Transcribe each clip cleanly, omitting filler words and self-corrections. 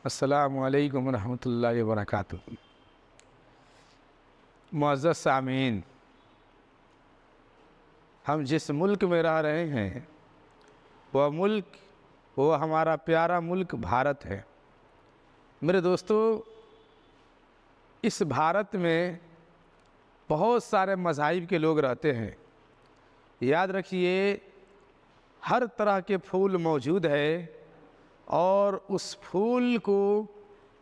अस्सलामु अलैकुम रहमतुल्लाहि व बरकातुहू। मुअज़्ज़ज़ सामीन, हम जिस मुल्क में रह रहे हैं वह हमारा प्यारा मुल्क भारत है। मेरे दोस्तों, इस भारत में बहुत सारे मज़ाहिब के लोग रहते हैं। याद रखिए, हर तरह के फूल मौजूद है और उस फूल को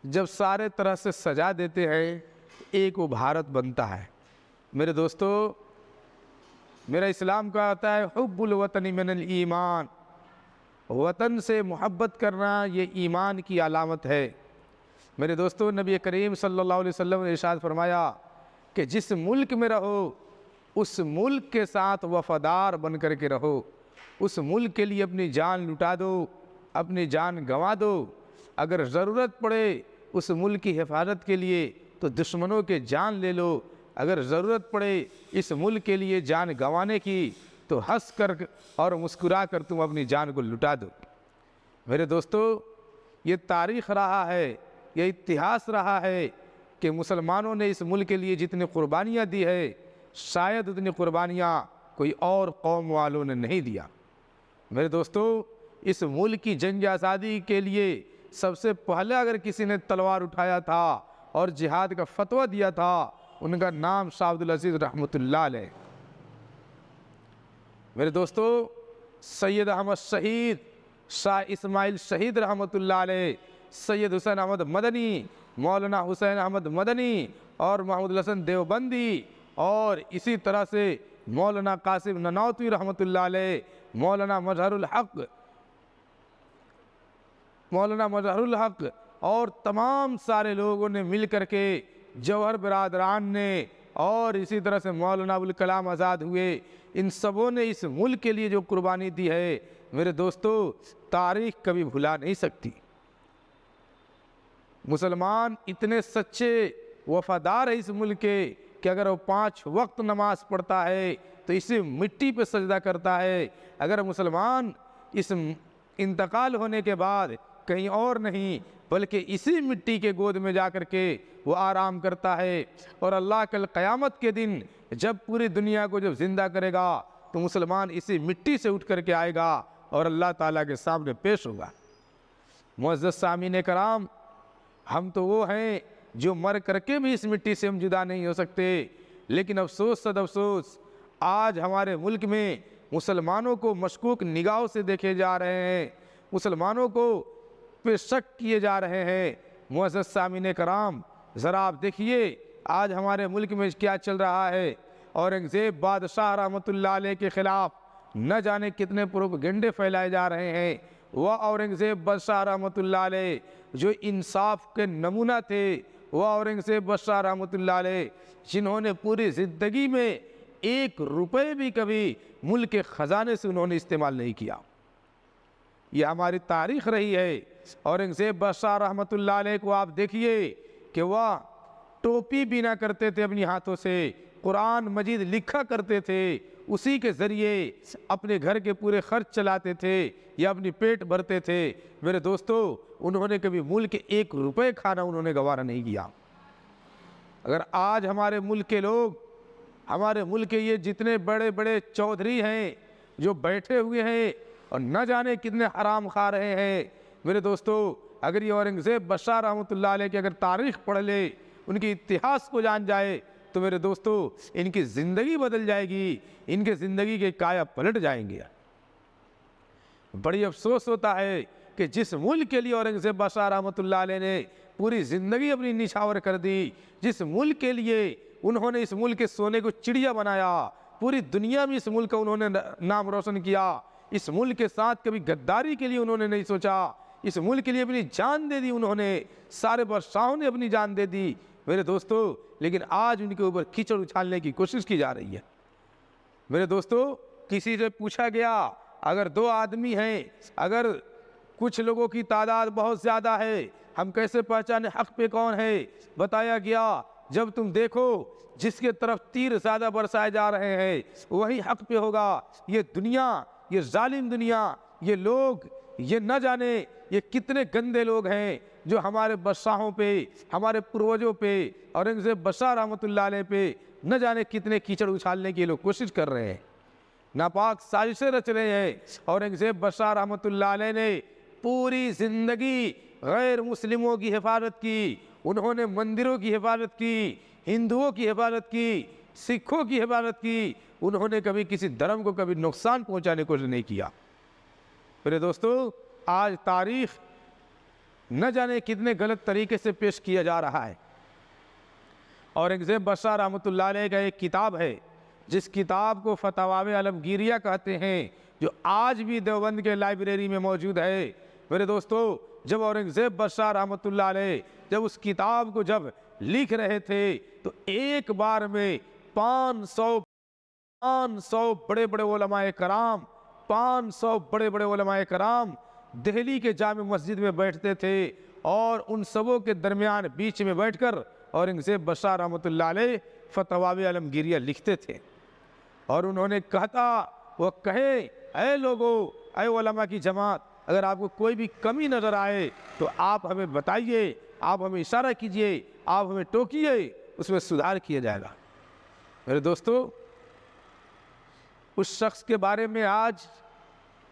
जब सारे तरह से सजा देते हैं, एक वो भारत बनता है। मेरे दोस्तों, मेरा इस्लाम कहता है हुब्बुल वतनी मिनल ईमान, वतन से मोहब्बत करना ये ईमान की अलामत है। मेरे दोस्तों, नबी करीम सल्लल्लाहु अलैहि वसल्लम ने इरशाद फरमाया कि जिस मुल्क में रहो उस मुल्क के साथ वफादार बन कर के रहो। उस मुल्क के लिए अपनी जान लुटा दो, अपनी जान गंवा दो। अगर ज़रूरत पड़े उस मुल्क की हिफाजत के लिए तो दुश्मनों के जान ले लो। अगर ज़रूरत पड़े इस मुल्क के लिए जान गंवाने की तो हंस कर और मुस्कुरा कर तुम अपनी जान को लुटा दो। मेरे दोस्तों, ये तारीख़ रहा है, ये इतिहास रहा है कि मुसलमानों ने इस मुल्क के लिए जितनी कुर्बानियाँ दी है, शायद उतनी कुर्बानियाँ कोई और कौम वालों ने नहीं दिया। मेरे दोस्तों, इस मुल्क की जंग आज़ादी के लिए सबसे पहले अगर किसी ने तलवार उठाया था और जिहाद का फतवा दिया था, उनका नाम शाह अब्दुल अज़ीज़ रहमतुल्लाह अलैह। मेरे दोस्तों, सैयद अहमद शहीद, शाह इस्माइल शहीद रहमतुल्लाह अलैह, सैयद हुसैन अहमद मदनी, मौलाना हुसैन अहमद मदनी और महमूद हसन देवबंदी, और इसी तरह से मौलाना कासिम ननौतवी रहमतुल्लाह अलैह, मौलाना मजहरुल हक और तमाम सारे लोगों ने मिल कर के, जौहर बिरादरान ने, और इसी तरह से मौलाना अबुल कलाम आज़ाद हुए, इन सबों ने इस मुल्क के लिए जो कुर्बानी दी है, मेरे दोस्तों, तारीख़ कभी भुला नहीं सकती। मुसलमान इतने सच्चे वफादार है इस मुल्क के कि अगर वो 5 वक्त नमाज पढ़ता है तो इसी मिट्टी पे सजदा करता है। अगर मुसलमान इस इंतकाल होने के बाद कहीं और नहीं बल्कि इसी मिट्टी के गोद में जा कर के वो आराम करता है, और अल्लाह कल क़यामत के दिन जब पूरी दुनिया को जब ज़िंदा करेगा तो मुसलमान इसी मिट्टी से उठ कर के आएगा और अल्लाह ताला के सामने पेश होगा। मुअज़्ज़ज़ सामीन कराम, हम तो वो हैं जो मर करके भी इस मिट्टी से हम जुदा नहीं हो सकते। लेकिन अफसोस सद अफसोस, आज हमारे मुल्क में मुसलमानों को मशकूक निगाहों से देखे जा रहे हैं, मुसलमानों को पे शक किए जा रहे हैं। मुअज़्ज़ज़ सामीन कराम, ज़रा आप देखिए आज हमारे मुल्क में क्या चल रहा है। औरंगज़ेब बादशाह रहमतुल्लाह अलैह के ख़िलाफ़ न जाने कितने प्रोपेगेंडे फैलाए जा रहे हैं। वह औरंगज़ेब बादशाह रहमतुल्लाह अलैह जो इंसाफ के नमूना थे, वह औरंगज़ेब बादशाह रहमतुल्लाह अलैह जिन्होंने पूरी ज़िंदगी में 1 रुपये भी कभी मुल्क के ख़जाने से उन्होंने इस्तेमाल नहीं किया। यह हमारी तारीख़ रही है। औरंगज़ेब बादशाह रहमतुल्लाह अलैह को आप देखिए कि वह टोपी बिना करते थे अपनी हाथों से, कुरान मजीद लिखा करते थे, उसी के ज़रिए अपने घर के पूरे खर्च चलाते थे या अपनी पेट भरते थे। मेरे दोस्तों, उन्होंने कभी मुल्क के 1 रुपये खाना उन्होंने गवारा नहीं किया। अगर आज हमारे मुल्क के लोग, हमारे मुल्क के ये जितने बड़े बड़े चौधरी हैं जो बैठे हुए हैं और न जाने कितने हराम खा रहे हैं, मेरे दोस्तों, अगर ये औरंगज़ेब बादशाह रहमतुल्लाह अलैह की अगर तारीख़ पढ़ ले, उनके इतिहास को जान जाए, तो मेरे दोस्तों इनकी ज़िंदगी बदल जाएगी, इनके ज़िंदगी के काया पलट जाएंगे। बड़ी अफसोस होता है कि जिस मुल्क के लिए औरंगज़ेब बादशाह रहमतुल्लाह अलैह ने पूरी ज़िंदगी अपनी निछावर कर दी, जिस मुल्क के लिए उन्होंने इस मुल्क के सोने को चिड़िया बनाया, पूरी दुनिया में इस मुल्क का उन्होंने नाम रोशन किया, इस मुल्क के साथ कभी गद्दारी के लिए उन्होंने नहीं सोचा, इस मुल्क के लिए अपनी जान दे दी उन्होंने, सारे बादशाहों ने अपनी जान दे दी मेरे दोस्तों, लेकिन आज उनके ऊपर कीचड़ उछालने की कोशिश की जा रही है। मेरे दोस्तों, किसी से पूछा गया अगर 2 आदमी हैं, अगर कुछ लोगों की तादाद बहुत ज़्यादा है, हम कैसे पहचाने हक़ पे कौन है? बताया गया जब तुम देखो जिसके तरफ तीर ज़्यादा बरसाए जा रहे हैं वही हक़ पे होगा। ये दुनिया, ये जालिम दुनिया, ये लोग, ये न जाने ये कितने गंदे लोग हैं जो हमारे बादशाहों पे, हमारे पूर्वजों पे, औरंगजेब बशर रहमतुल्लाह अलैह पे न जाने कितने कीचड़ उछालने की लोग कोशिश कर रहे हैं, नापाक साजिशें रच रहे हैं। औरंगजेब बशर रहमतुल्लाह अलैह ने पूरी ज़िंदगी गैर मुस्लिमों की हिफाजत की, उन्होंने मंदिरों की हिफाजत की, हिंदुओं की हिफाजत की, सिखों की हिफाजत की, उन्होंने कभी किसी धर्म को कभी नुकसान पहुंचाने की कोशिश नहीं किया। मेरे दोस्तों, आज तारीख न जाने कितने गलत तरीके से पेश किया जा रहा है। औरंगजेब बशर रहमतुल्लाह अलैह का एक किताब है जिस किताब को फतवावे आलमगीरिया कहते हैं, जो आज भी देवबंद के लाइब्रेरी में मौजूद है। मेरे दोस्तों, जब औरंगजेब बशर रहमतुल्लाह अलैह जब उस किताब को जब लिख रहे थे तो एक बार में 500 बड़े बड़े उलमाए कराम, 500 बड़े बड़े उलमाए कराम दिल्ली के जामे मस्जिद में बैठते थे और उन सबों के दरमियान बीच में बैठकर औरंगजेब बशर रहमतुल्लाह अलैह फतवावे आलमगीरिया लिखते थे। और उन्होंने वो कहे, ऐ लोगों, ऐ उलमा की जमात, अगर आपको कोई भी कमी नज़र आए तो आप हमें बताइए, आप हमें इशारा कीजिए, आप हमें टोकिए, उसमें सुधार किया जाएगा। मेरे दोस्तों, उस शख्स के बारे में आज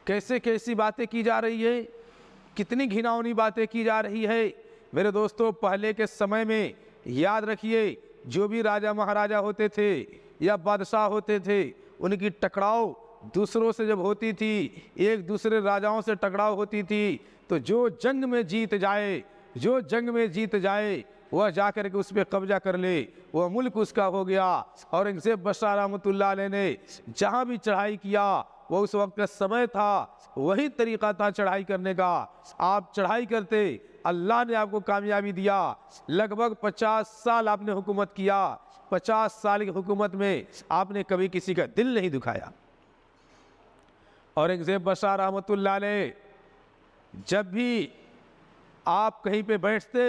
कैसे कैसी बातें की जा रही है, कितनी घिनौनी बातें की जा रही है। मेरे दोस्तों, पहले के समय में याद रखिए, जो भी राजा महाराजा होते थे या बादशाह होते थे, उनकी टकराव दूसरों से जब होती थी, एक दूसरे राजाओं से टकराव होती थी, तो जो जंग में जीत जाए वह जाकर के उस पर कब्जा कर ले, वह मुल्क उसका हो गया। औरंगजेब बशर रहमतुल्लाह अलैह ने जहाँ भी चढ़ाई किया, वो उस वक्त का समय था, वही तरीका था चढ़ाई करने का। आप चढ़ाई करते, अल्लाह ने आपको कामयाबी दिया। लगभग 50 साल आपने हुकूमत किया, 50 साल की हुकूमत में आपने कभी किसी का दिल नहीं दुखाया। औरंगजेब बशर रहमतुल्लाह अलैह जब भी आप कहीं पे बैठते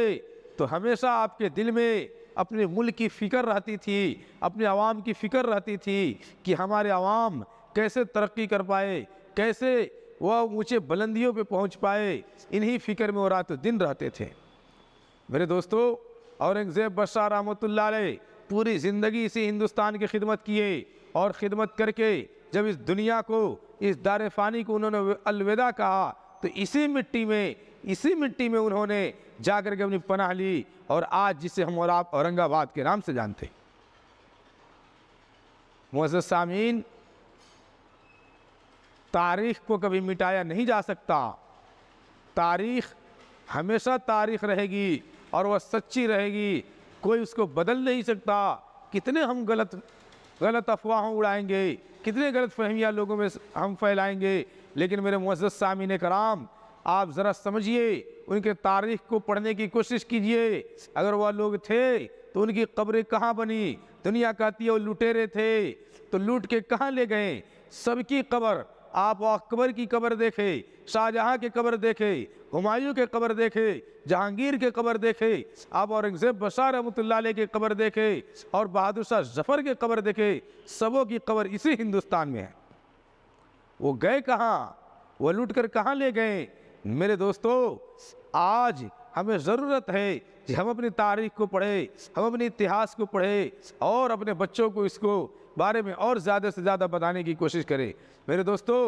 तो हमेशा आपके दिल में अपने मुल्क की फ़िक्र रहती थी, अपने अवाम की फ़िक्र रहती थी कि हमारे अवाम कैसे तरक्की कर पाए, कैसे वह ऊंचे बुलंदियों पे पहुंच पाए। इन्हीं फ़िक्र में वो रातों दिन रहते थे। मेरे दोस्तों, औरंगजेब बशर रहमतुल्लाह अलैह पूरी ज़िंदगी इसी हिंदुस्तान की खिदमत किए और ख़िदमत करके जब इस दुनिया को, इस दार फ़ानी को उन्होंने अलविदा कहा, तो इसी मिट्टी में उन्होंने जाकर के अपनी पनाह ली, और आज जिसे हम और आप औरंगाबाद के नाम से जानते। मुअज़्ज़ज़ सामीन, तारीख़ को कभी मिटाया नहीं जा सकता। तारीख़ हमेशा तारीख़ रहेगी और वह सच्ची रहेगी, कोई उसको बदल नहीं सकता। कितने हम गलत अफवाहों उड़ाएंगे, कितने गलत फहमियाँ लोगों में हम फैलाएंगे, लेकिन मेरे मुअज़्ज़ज़ सामीन कराम, आप ज़रा समझिए, उनके तारीख़ को पढ़ने की कोशिश कीजिए। अगर वह लोग थे तो उनकी कब्रें कहाँ बनी? दुनिया कहती है वो लुटेरे थे, तो लूट के कहाँ ले गए? सबकी कब्र, आप अकबर की कब्र देखे, शाहजहाँ की कब्र देखे, हुमायूं के कब्र देखे, जहांगीर के कब्र देखे, आप औरंगजेब बशर रहमतुल्लाह अलैह के कब्र देखे और बहादुर शाह जफ़र के कब्र देखे, सबों की कब्र इसी हिंदुस्तान में है। वो गए कहाँ? वो लूट कर कहाँ ले गए? मेरे दोस्तों, आज हमें ज़रूरत है कि हम अपनी तारीख़ को पढ़ें, हम अपने इतिहास को पढ़ें और अपने बच्चों को इसको बारे में और ज़्यादा से ज़्यादा बताने की कोशिश करें। मेरे दोस्तों,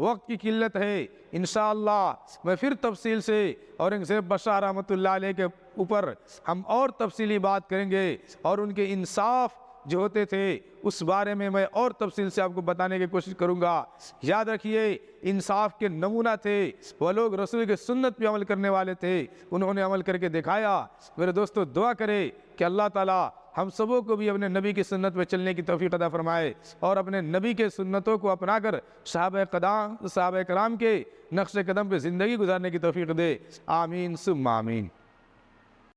वक्त की किल्लत है, इंशाअल्लाह मैं फिर तफसील से औरंगजेब बशर रहमतुल्लाह अलैह के ऊपर हम और तफसीली बात करेंगे और उनके इंसाफ जो होते थे उस बारे में मैं और तफसील से आपको बताने की कोशिश करूँगा। याद रखिए, इंसाफ के नमूना थे, वह लोग रसूल के सुन्नत पे अमल करने वाले थे, उन्होंने अमल करके दिखाया। मेरे दोस्तों, दुआ करें कि अल्लाह ताला हम सबों को भी अपने नबी की सुन्नत पे चलने की तौफीक अता फरमाए और अपने नबी के सुन्नतों को अपनाकर सहाबा कराम के नक्श कदम पे ज़िंदगी गुजारने की तौफीक दे। आमीन सुम्मा आमीन।